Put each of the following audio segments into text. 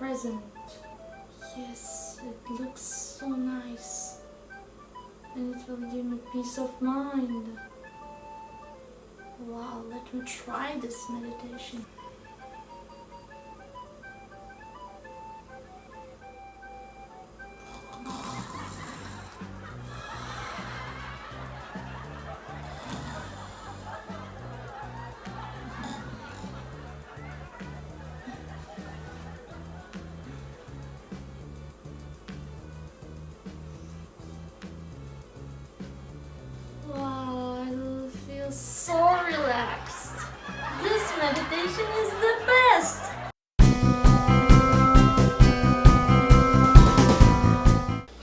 present. Yes, it looks so nice. And it will give me peace of mind. Wow, let me try this meditation. Wow, I feel so relaxed. This meditation is the best.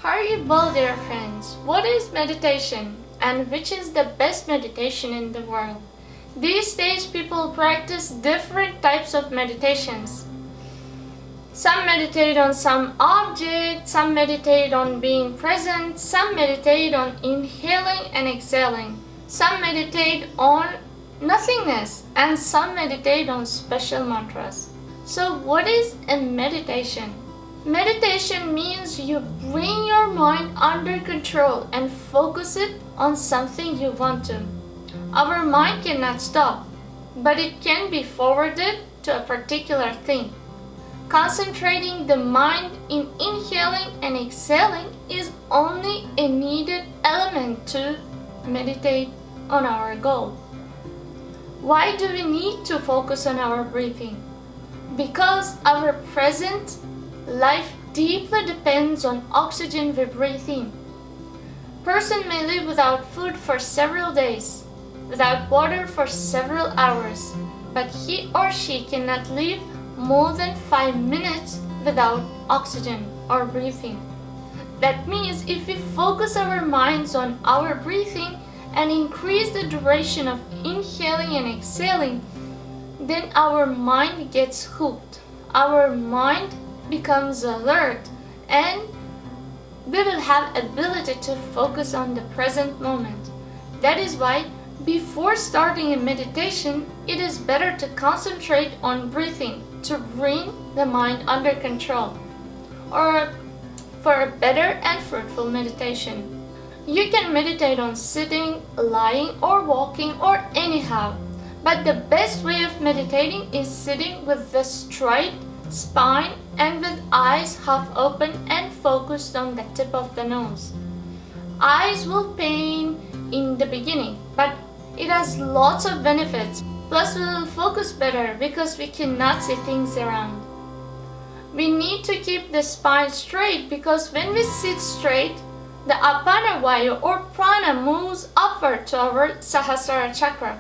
Haribol, dear friends, what is meditation and which is the best meditation in the world? These days people practice different types of meditations. Some meditate on some object, some meditate on being present, some meditate on inhaling and exhaling, some meditate on nothingness, and some meditate on special mantras. So what is a meditation? Meditation means you bring your mind under control and focus it on something you want to. Our mind cannot stop, but it can be forwarded to a particular thing. Concentrating the mind in inhaling and exhaling is only a needed element to meditate on our goal. Why do we need to focus on our breathing? Because our present life deeply depends on oxygen we breathe in. Person may live without food for several days, without water for several hours, but he or she cannot live more than 5 minutes without oxygen or breathing. That means if we focus our minds on our breathing and increase the duration of inhaling and exhaling, then our mind gets hooked. Our mind becomes alert and we will have ability to focus on the present moment. That is why before starting a meditation, it is better to concentrate on breathing to bring the mind under control, or for a better and fruitful meditation. You can meditate on sitting, lying, or walking, or anyhow, but the best way of meditating is sitting with the straight spine and with eyes half open and focused on the tip of the nose. Eyes will pain in the beginning, but it has lots of benefits. Plus, we will focus better because we cannot see things around. We need to keep the spine straight because when we sit straight, the apana vayu or prana moves upward to our Sahasrara chakra.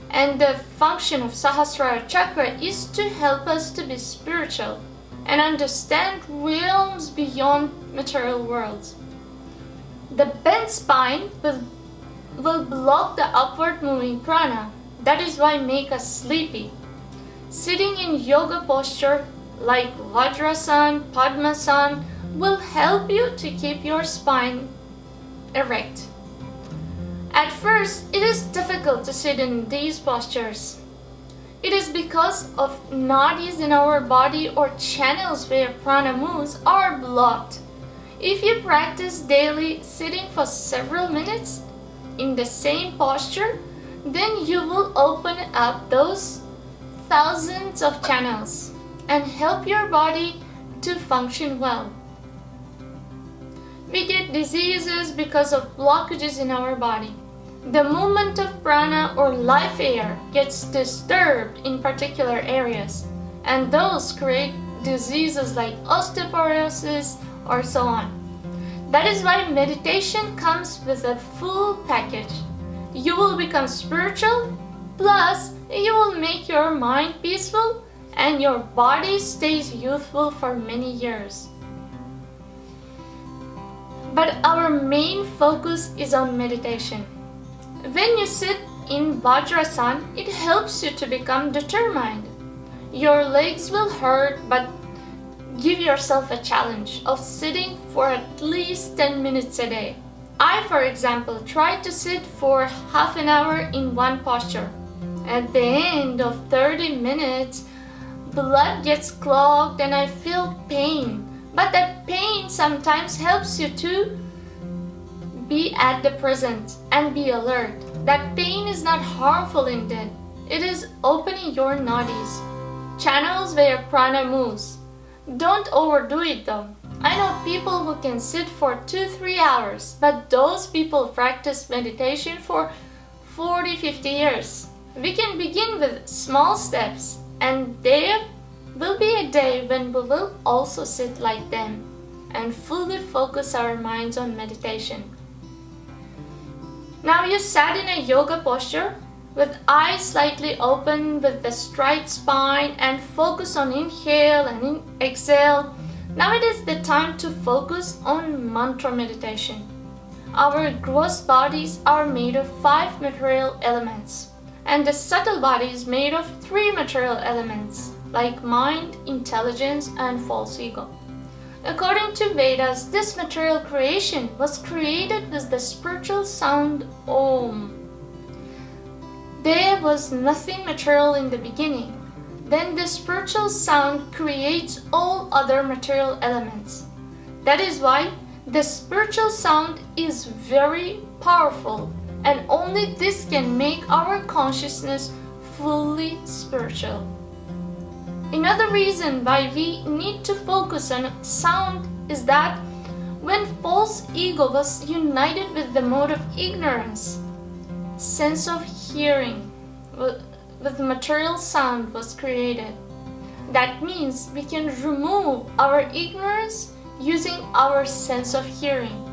And the function of Sahasrara chakra is to help us to be spiritual and understand realms beyond material worlds. The bent spine will block the upward moving prana. That is why make us sleepy. Sitting in yoga posture like Vajrasan, Padmasan will help you to keep your spine erect. At first, it is difficult to sit in these postures. It is because of nadis in our body or channels where prana moves are blocked. If you practice daily sitting for several minutes in the same posture, then you will open up those thousands of channels and help your body to function well. We get diseases because of blockages in our body. The movement of prana or life air gets disturbed in particular areas, and those create diseases like osteoporosis or so on. That is why meditation comes with a full package. You will become spiritual, plus you will make your mind peaceful and your body stays youthful for many years. But our main focus is on meditation. When you sit in Vajrasan, it helps you to become determined. Your legs will hurt, but give yourself a challenge of sitting for at least 10 minutes a day. I, for example, tried to sit for half an hour in one posture. At the end of 30 minutes, blood gets clogged and I feel pain. But that pain sometimes helps you to be at the present and be alert. That pain is not harmful indeed. It is opening your nadis, channels where prana moves. Don't overdo it though. I know people who can sit for 2-3 hours, but those people practice meditation for 40-50 years. We can begin with small steps, and there will be a day when we will also sit like them and fully focus our minds on meditation. Now you sat in a yoga posture with eyes slightly open with the straight spine and focus on inhale and exhale. Now it is the time to focus on mantra meditation. Our gross bodies are made of 5 material elements, and the subtle body is made of 3 material elements like mind, intelligence, and false ego. According to Vedas, this material creation was created with the spiritual sound Om. There was nothing material in the beginning. Then the spiritual sound creates all other material elements. That is why the spiritual sound is very powerful, and only this can make our consciousness fully spiritual. Another reason why we need to focus on sound is that when false ego was united with the mode of ignorance, sense of hearing with material sound was created. That means we can remove our ignorance using our sense of hearing.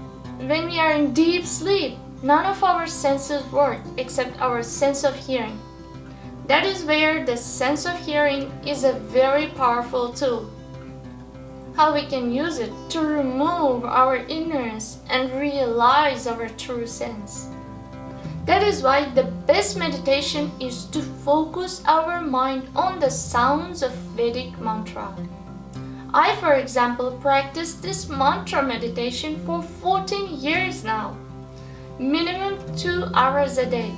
When we are in deep sleep, none of our senses work except our sense of hearing. That is where the sense of hearing is a very powerful tool. How we can use it to remove our ignorance and realize our true sense. That is why the best meditation is to focus our mind on the sounds of Vedic mantra. I, for example, practice this mantra meditation for 14 years now, minimum 2 hours a day.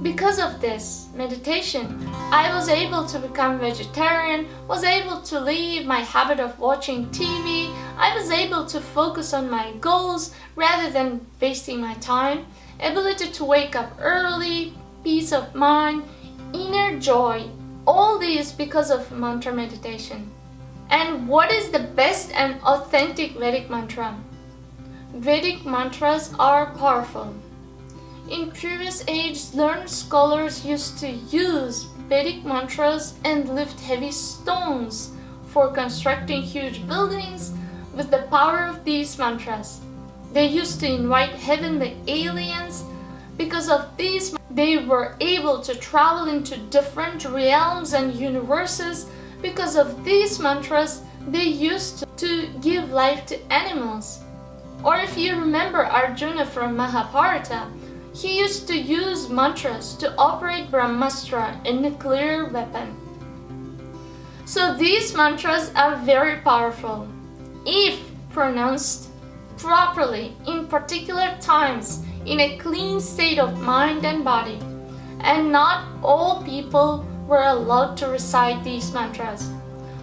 Because of this meditation, I was able to become vegetarian, was able to leave my habit of watching TV, I was able to focus on my goals rather than wasting my time, ability to wake up early, peace of mind, inner joy, all these because of mantra meditation. And what is the best and authentic Vedic mantra? Vedic mantras are powerful. In previous ages, learned scholars used to use Vedic mantras and lift heavy stones for constructing huge buildings with the power of these mantras. They used to invite heavenly aliens. Because of these, they were able to travel into different realms and universes. Because of these mantras, they used to give life to animals. Or if you remember Arjuna from Mahabharata, he used to use mantras to operate Brahmastra, a nuclear weapon. So these mantras are very powerful if pronounced properly in particular times in a clean state of mind and body. And not all people were allowed to recite these mantras.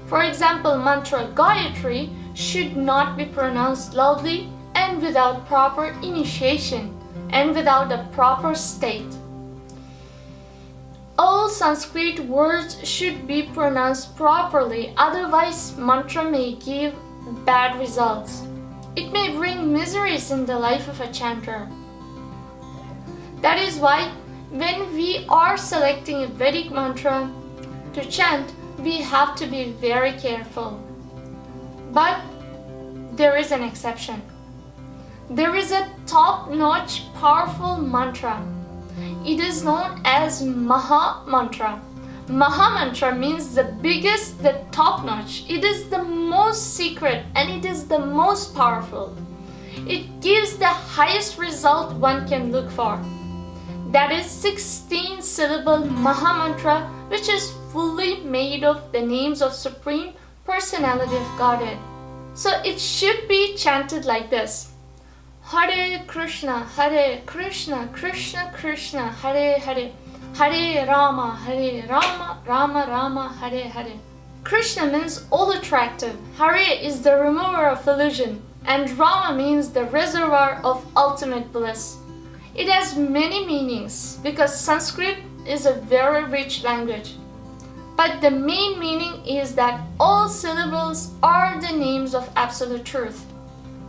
For example, mantra Gayatri should not be pronounced loudly and without proper initiation and without a proper state. All Sanskrit words should be pronounced properly, otherwise mantra may give bad results. It may bring miseries in the life of a chanter. That is why when we are selecting a Vedic mantra to chant, we have to be very careful. But there is an exception. There is a top-notch powerful mantra. It is known as maha-mantra. Maha-mantra means the biggest, the top-notch. It is the most secret and it is the most powerful. It gives the highest result one can look for. That is 16-syllable maha-mantra, which is fully made of the names of Supreme Personality of Godhead. So it should be chanted like this. Hare Krishna, Krishna Krishna, Hare Hare, Hare Rama, Rama Rama, Hare Hare. Krishna means all attractive, Hare is the remover of illusion, and Rama means the reservoir of ultimate bliss. It has many meanings because Sanskrit is a very rich language. But the main meaning is that all syllables are the names of absolute truth.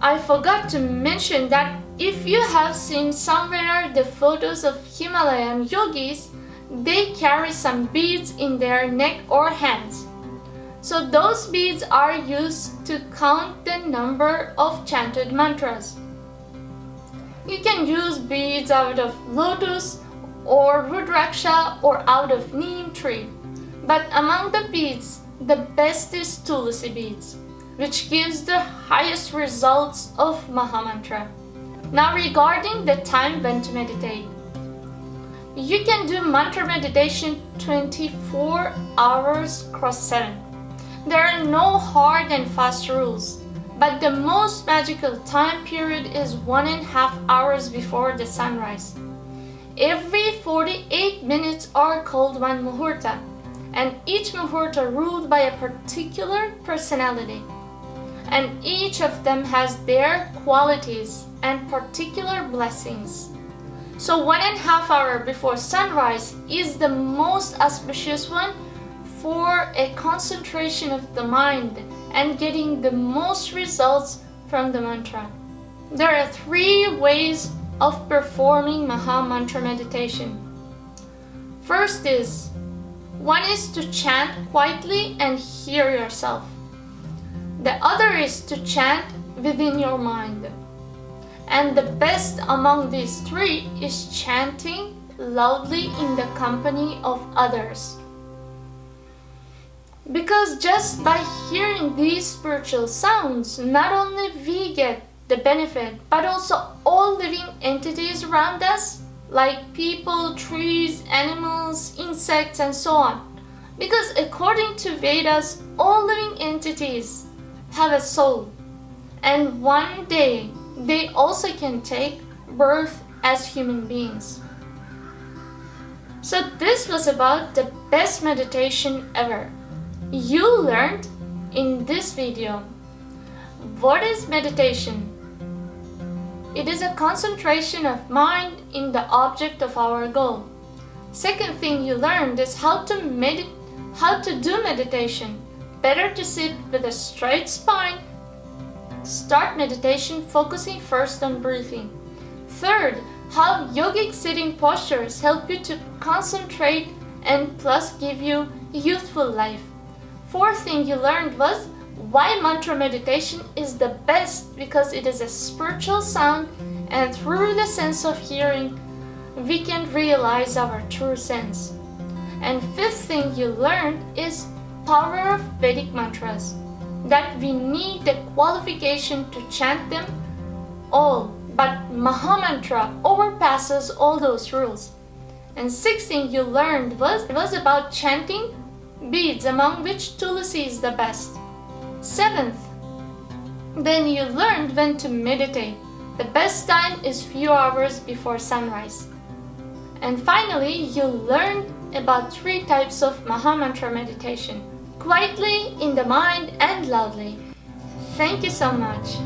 I forgot to mention that if you have seen somewhere the photos of Himalayan yogis, they carry some beads in their neck or hands. So those beads are used to count the number of chanted mantras. You can use beads out of lotus or rudraksha or out of neem tree. But among the beads, the best is tulsi beads, which gives the highest results of maha-mantra. Now regarding the time when to meditate. You can do mantra meditation 24 hours cross 7. There are no hard and fast rules, but the most magical time period is 1.5 hours before the sunrise. Every 48 minutes are called one muhurta, and each muhurta ruled by a particular personality. And each of them has their qualities and particular blessings. So 1.5 hours before sunrise is the most auspicious one for a concentration of the mind and getting the most results from the mantra. There are 3 ways of performing maha-mantra meditation. First is, one is to chant quietly and hear yourself. The other is to chant within your mind. And the best among these 3 is chanting loudly in the company of others. Because just by hearing these spiritual sounds, not only we get the benefit, but also all living entities around us, like people, trees, animals, insects, and so on. Because according to Vedas, all living entities have a soul, and one day they also can take birth as human beings. So this was about the best meditation ever. You learned in this video. What is meditation? It is a concentration of mind in the object of our goal. Second thing you learned is how to do meditation. Better to sit with a straight spine. Start meditation focusing first on breathing. Third, how yogic sitting postures help you to concentrate and plus give you youthful life. Fourth thing you learned was why mantra meditation is the best, because it is a spiritual sound and through the sense of hearing we can realize our true sense. And fifth thing you learned is power of Vedic mantras, that we need the qualification to chant them all, but maha-mantra overpasses all those rules. And sixth thing you learned was about chanting beads, among which tulsi is the best. Seventh, then you learned when to meditate. The best time is few hours before sunrise. And finally, you learned about 3 types of maha-mantra meditation, quietly, in the mind, and loudly. Thank you so much.